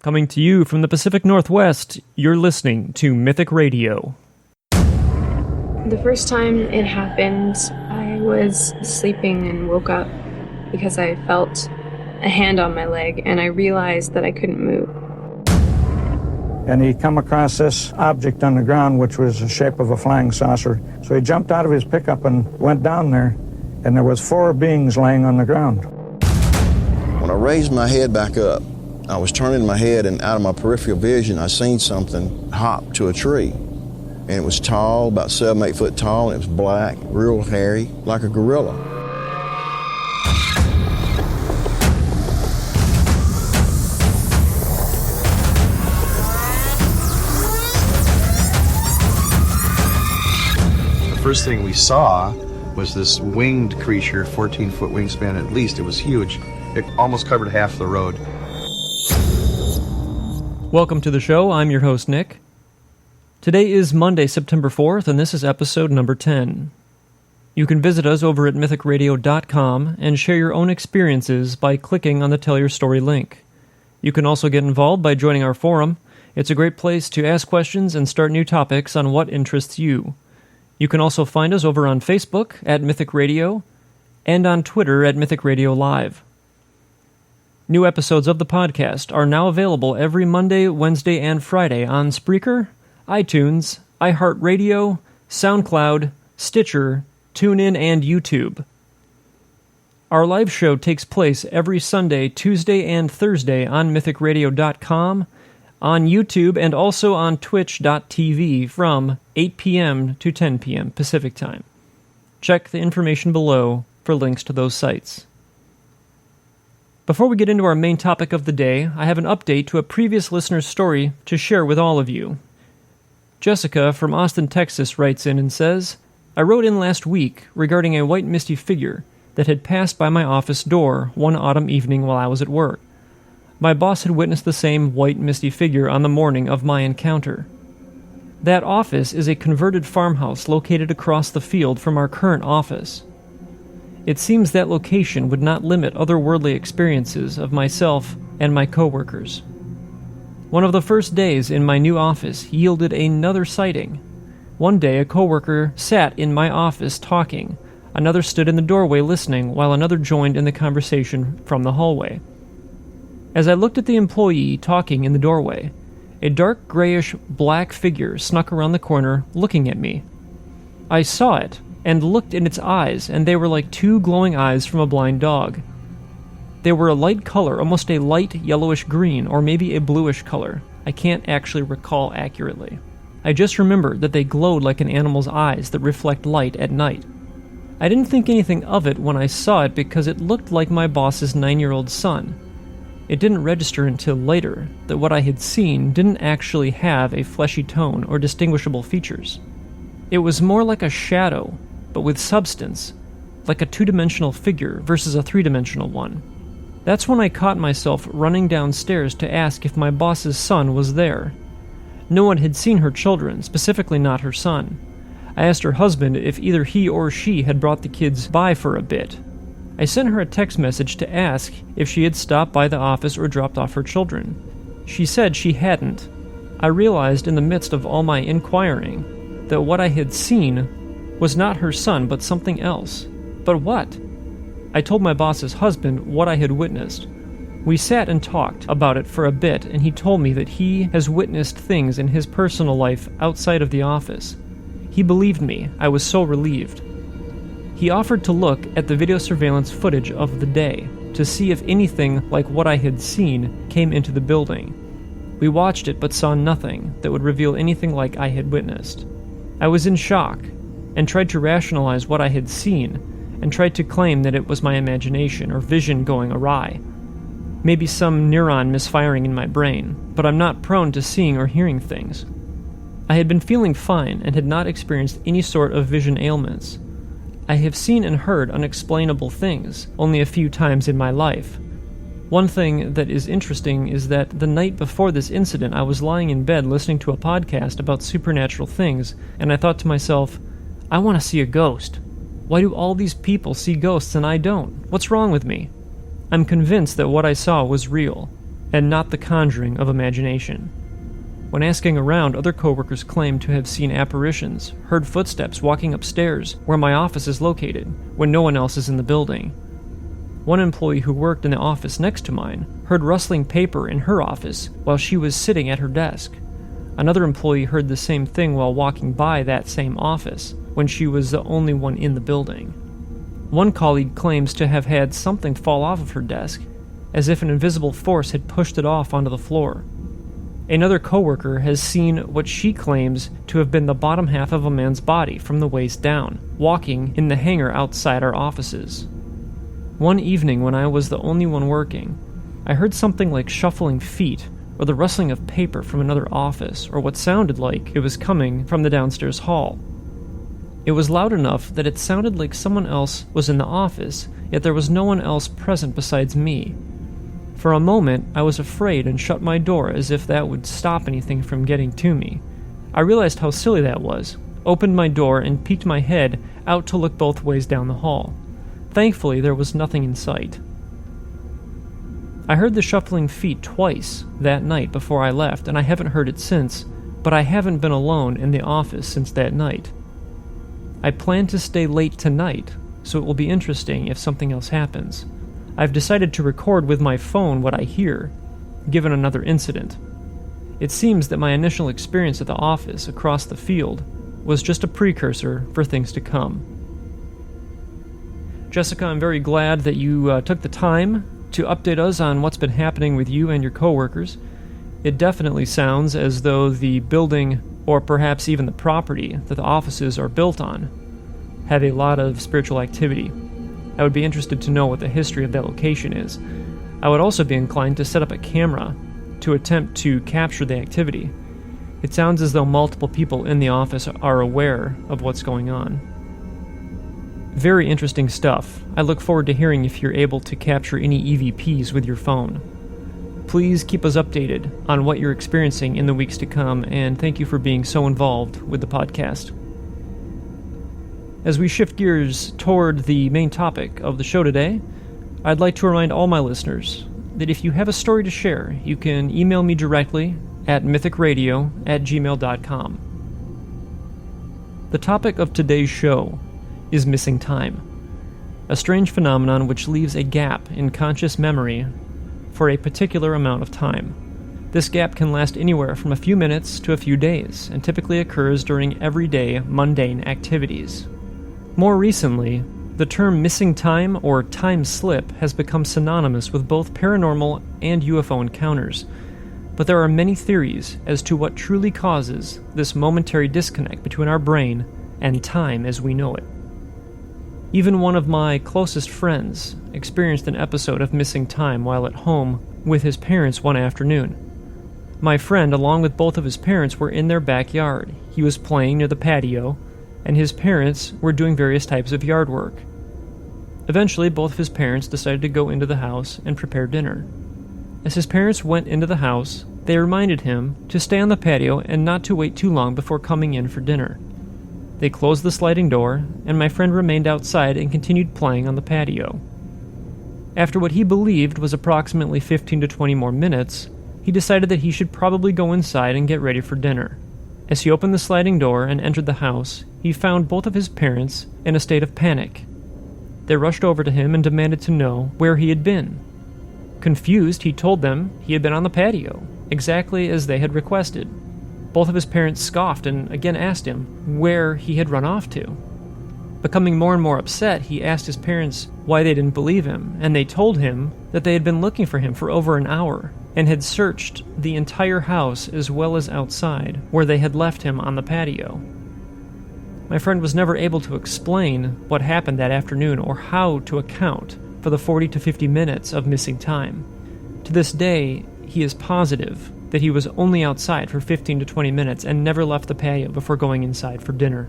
Coming to you from the Pacific Northwest, you're listening to Mythic Radio. The first time it happened, I was sleeping and woke up because I felt a hand on my leg and I realized that I couldn't move. And he come across this object on the ground which was the shape of a flying saucer. So he jumped out of his pickup and went down there, and there was 4 beings laying on the ground. When I raised my head back up, I was turning my head, and out of my peripheral vision, I seen something hop to a tree. And it was tall, about 7-8 foot tall, and it was black, real hairy, like a gorilla. The first thing we saw was this winged creature, 14-foot wingspan at least. It was huge. It almost covered half the road. Welcome to the show. I'm your host, Nick. Today is Monday, September 4th, and this is episode number 10. You can visit us over at mythicradio.com and share your own experiences by clicking on the Tell Your Story link. You can also get involved by joining our forum. It's a great place to ask questions and start new topics on what interests you. You can also find us over on Facebook at Mythic Radio and on Twitter at Mythic Radio Live. New episodes of the podcast are now available every Monday, Wednesday, and Friday on Spreaker, iTunes, iHeartRadio, SoundCloud, Stitcher, TuneIn, and YouTube. Our live show takes place every Sunday, Tuesday, and Thursday on mythicradio.com, on YouTube, and also on twitch.tv from 8 p.m. to 10 p.m. Pacific Time. Check the information below for links to those sites. Before we get into our main topic of the day, I have an update to a previous listener's story to share with all of you. Jessica from Austin, Texas writes in and says, I wrote in last week regarding a white misty figure that had passed by my office door one autumn evening while I was at work. My boss had witnessed the same white misty figure on the morning of my encounter. That office is a converted farmhouse located across the field from our current office. It seems that location would not limit otherworldly experiences of myself and my coworkers. One of the first days in my new office yielded another sighting. One day a coworker sat in my office talking, another stood in the doorway listening, while another joined in the conversation from the hallway. As I looked at the employee talking in the doorway, a dark grayish black figure snuck around the corner looking at me. I saw it and looked in its eyes, and they were like 2 glowing eyes from a blind dog. They were a light color, almost a light yellowish green, or maybe a bluish color. I can't actually recall accurately. I just remember that they glowed like an animal's eyes that reflect light at night. I didn't think anything of it when I saw it because it looked like my boss's 9-year-old son. It didn't register until later that what I had seen didn't actually have a fleshy tone or distinguishable features. It was more like a shadow, but with substance, like a 2-dimensional figure versus a 3-dimensional one. That's when I caught myself running downstairs to ask if my boss's son was there. No one had seen her children, specifically not her son. I asked her husband if either he or she had brought the kids by for a bit. I sent her a text message to ask if she had stopped by the office or dropped off her children. She said she hadn't. I realized in the midst of all my inquiring that what I had seen was not her son, but something else. But what? I told my boss's husband what I had witnessed. We sat and talked about it for a bit, and he told me that he has witnessed things in his personal life outside of the office. He believed me. I was so relieved. He offered to look at the video surveillance footage of the day to see if anything like what I had seen came into the building. We watched it but saw nothing that would reveal anything like I had witnessed. I was in shock and tried to rationalize what I had seen and tried to claim that it was my imagination or vision going awry. Maybe some neuron misfiring in my brain, but I'm not prone to seeing or hearing things. I had been feeling fine and had not experienced any sort of vision ailments. I have seen and heard unexplainable things only a few times in my life. One thing that is interesting is that the night before this incident, I was lying in bed listening to a podcast about supernatural things, and I thought to myself, I want to see a ghost. Why do all these people see ghosts and I don't? What's wrong with me? I'm convinced that what I saw was real. and not the conjuring of imagination. When asking around, other coworkers claimed to have seen apparitions, heard footsteps walking upstairs where my office is located, when no one else is in the building. One employee who worked in the office next to mine heard rustling paper in her office while she was sitting at her desk. Another employee heard the same thing while walking by that same office, when she was the only one in the building. One colleague claims to have had something fall off of her desk, as if an invisible force had pushed it off onto the floor. Another coworker has seen what she claims to have been the bottom half of a man's body from the waist down, walking in the hangar outside our offices. One evening when I was the only one working, I heard something like shuffling feet or the rustling of paper from another office, or what sounded like it was coming from the downstairs hall. It was loud enough that it sounded like someone else was in the office, yet there was no one else present besides me. For a moment, I was afraid and shut my door as if that would stop anything from getting to me. I realized how silly that was, opened my door, and peeked my head out to look both ways down the hall. Thankfully, there was nothing in sight. I heard the shuffling feet twice that night before I left, and I haven't heard it since, but I haven't been alone in the office since that night. I plan to stay late tonight, so it will be interesting if something else happens. I've decided to record with my phone what I hear, given another incident. It seems that my initial experience at the office across the field was just a precursor for things to come. Jessica, I'm very glad that you took the time to update us on what's been happening with you and your coworkers. It definitely sounds as though the building, or perhaps even the property that the offices are built on, have a lot of spiritual activity. I would be interested to know what the history of that location is. I would also be inclined to set up a camera to attempt to capture the activity. It sounds as though multiple people in the office are aware of what's going on. Very interesting stuff. I look forward to hearing if you're able to capture any EVPs with your phone. Please keep us updated on what you're experiencing in the weeks to come, and thank you for being so involved with the podcast. As we shift gears toward the main topic of the show today, I'd like to remind all my listeners that if you have a story to share, you can email me directly at mythicradio@gmail.com. The topic of today's show is missing time, a strange phenomenon which leaves a gap in conscious memory for a particular amount of time. This gap can last anywhere from a few minutes to a few days, and typically occurs during everyday, mundane activities. More recently, the term missing time or time slip has become synonymous with both paranormal and UFO encounters, but there are many theories as to what truly causes this momentary disconnect between our brain and time as we know it. Even one of my closest friends experienced an episode of missing time while at home with his parents one afternoon. My friend, along with both of his parents, were in their backyard. He was playing near the patio, and his parents were doing various types of yard work. Eventually, both of his parents decided to go into the house and prepare dinner. As his parents went into the house, they reminded him to stay on the patio and not to wait too long before coming in for dinner. They closed the sliding door, and my friend remained outside and continued playing on the patio. After what he believed was approximately 15 to 20 more minutes, he decided that he should probably go inside and get ready for dinner. As he opened the sliding door and entered the house, he found both of his parents in a state of panic. They rushed over to him and demanded to know where he had been. Confused, he told them he had been on the patio, exactly as they had requested. Both of his parents scoffed and again asked him where he had run off to. Becoming more and more upset, he asked his parents why they didn't believe him, and they told him that they had been looking for him for over an hour and had searched the entire house as well as outside, where they had left him on the patio. My friend was never able to explain what happened that afternoon or how to account for the 40 to 50 minutes of missing time. To this day, he is positive that he was only outside for 15 to 20 minutes and never left the patio before going inside for dinner.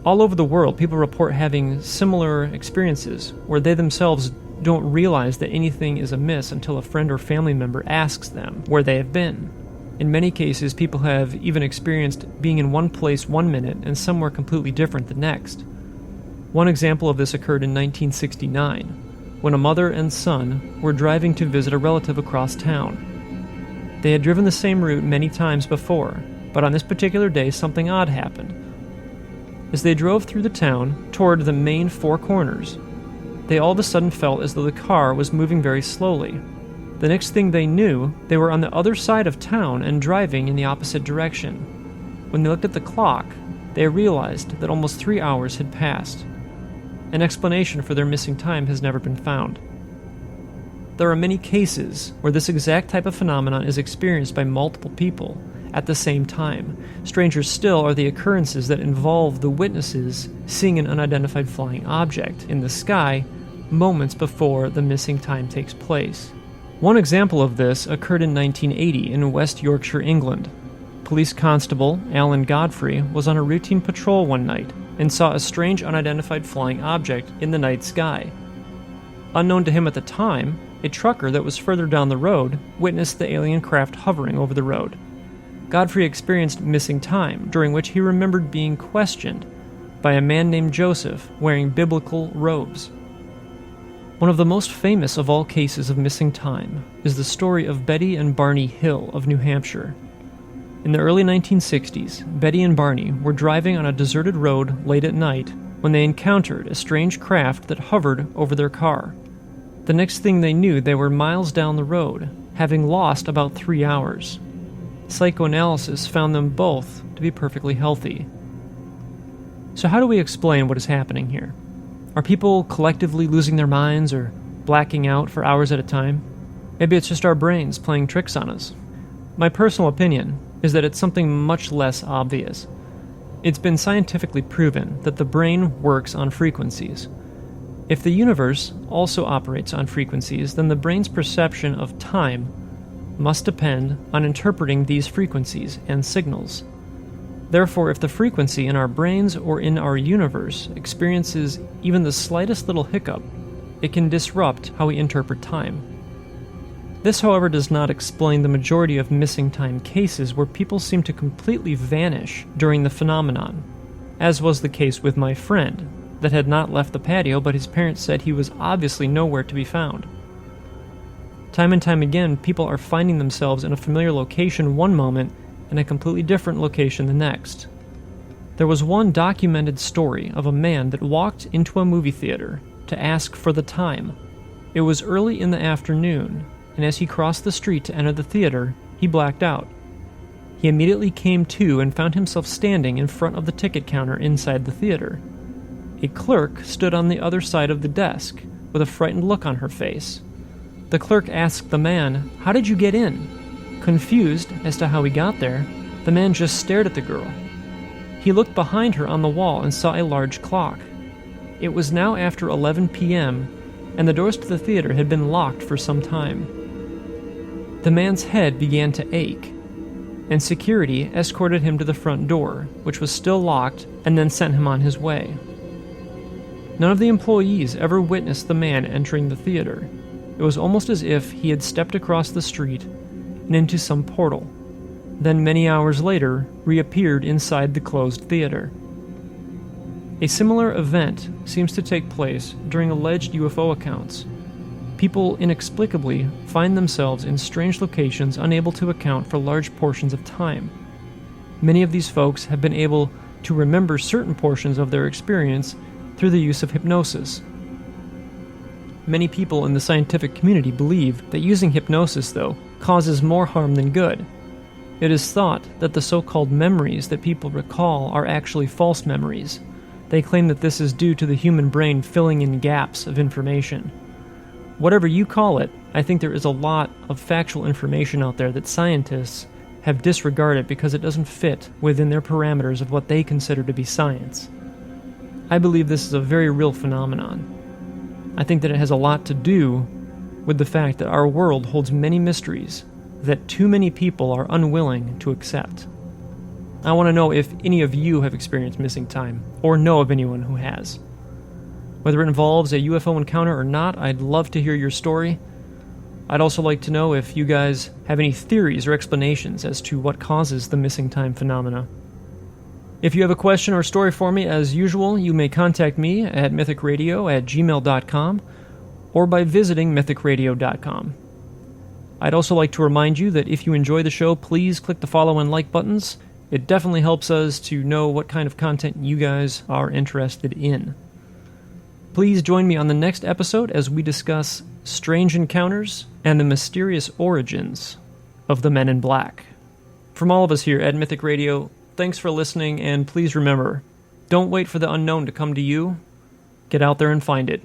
All over the world, people report having similar experiences where they themselves don't realize that anything is amiss until a friend or family member asks them where they have been. In many cases, people have even experienced being in one place 1 minute and somewhere completely different the next. One example of this occurred in 1969. when a mother and son were driving to visit a relative across town. They had driven the same route many times before, but on this particular day something odd happened. As they drove through the town toward the main four corners, they all of a sudden felt as though the car was moving very slowly. The next thing they knew, they were on the other side of town and driving in the opposite direction. When they looked at the clock, they realized that almost 3 hours had passed. An explanation for their missing time has never been found. There are many cases where this exact type of phenomenon is experienced by multiple people at the same time. Stranger still are the occurrences that involve the witnesses seeing an unidentified flying object in the sky moments before the missing time takes place. One example of this occurred in 1980 in West Yorkshire, England. Police Constable Alan Godfrey was on a routine patrol one night and saw a strange unidentified flying object in the night sky. Unknown to him at the time, a trucker that was further down the road witnessed the alien craft hovering over the road. Godfrey experienced missing time, during which he remembered being questioned by a man named Joseph wearing biblical robes. One of the most famous of all cases of missing time is the story of Betty and Barney Hill of New Hampshire. In the early 1960s, Betty and Barney were driving on a deserted road late at night when they encountered a strange craft that hovered over their car. The next thing they knew, they were miles down the road, having lost about 3 hours. Psychoanalysis found them both to be perfectly healthy. So how do we explain what is happening here? Are people collectively losing their minds or blacking out for hours at a time? Maybe it's just our brains playing tricks on us. My personal opinion is that it's something much less obvious. It's been scientifically proven that the brain works on frequencies. If the universe also operates on frequencies, then the brain's perception of time must depend on interpreting these frequencies and signals. Therefore, if the frequency in our brains or in our universe experiences even the slightest little hiccup, it can disrupt how we interpret time. This, however, does not explain the majority of missing time cases where people seem to completely vanish during the phenomenon, as was the case with my friend that had not left the patio, but his parents said he was obviously nowhere to be found. Time and time again, people are finding themselves in a familiar location one moment and a completely different location the next. There was one documented story of a man that walked into a movie theater to ask for the time. It was early in the afternoon, and as he crossed the street to enter the theater, he blacked out. He immediately came to and found himself standing in front of the ticket counter inside the theater. A clerk stood on the other side of the desk with a frightened look on her face. The clerk asked the man, "How did you get in?" Confused as to how he got there, the man just stared at the girl. He looked behind her on the wall and saw a large clock. It was now after 11 p.m., and the doors to the theater had been locked for some time. The man's head began to ache, and security escorted him to the front door, which was still locked, and then sent him on his way. None of the employees ever witnessed the man entering the theater. It was almost as if he had stepped across the street and into some portal, then many hours later reappeared inside the closed theater. A similar event seems to take place during alleged UFO accounts. People inexplicably find themselves in strange locations unable to account for large portions of time. Many of these folks have been able to remember certain portions of their experience through the use of hypnosis. Many people in the scientific community believe that using hypnosis, though, causes more harm than good. It is thought that the so-called memories that people recall are actually false memories. They claim that this is due to the human brain filling in gaps of information. Whatever you call it, I think there is a lot of factual information out there that scientists have disregarded because it doesn't fit within their parameters of what they consider to be science. I believe this is a very real phenomenon. I think that it has a lot to do with the fact that our world holds many mysteries that too many people are unwilling to accept. I want to know if any of you have experienced missing time, or know of anyone who has. Whether it involves a UFO encounter or not, I'd love to hear your story. I'd also like to know if you guys have any theories or explanations as to what causes the missing time phenomena. If you have a question or story for me, as usual, you may contact me at mythicradio@gmail.com, or by visiting mythicradio.com. I'd also like to remind you that if you enjoy the show, please click the follow and like buttons. It definitely helps us to know what kind of content you guys are interested in. Please join me on the next episode as we discuss strange encounters and the mysterious origins of the Men in Black. From all of us here at Mythic Radio, thanks for listening, and please remember, don't wait for the unknown to come to you. Get out there and find it.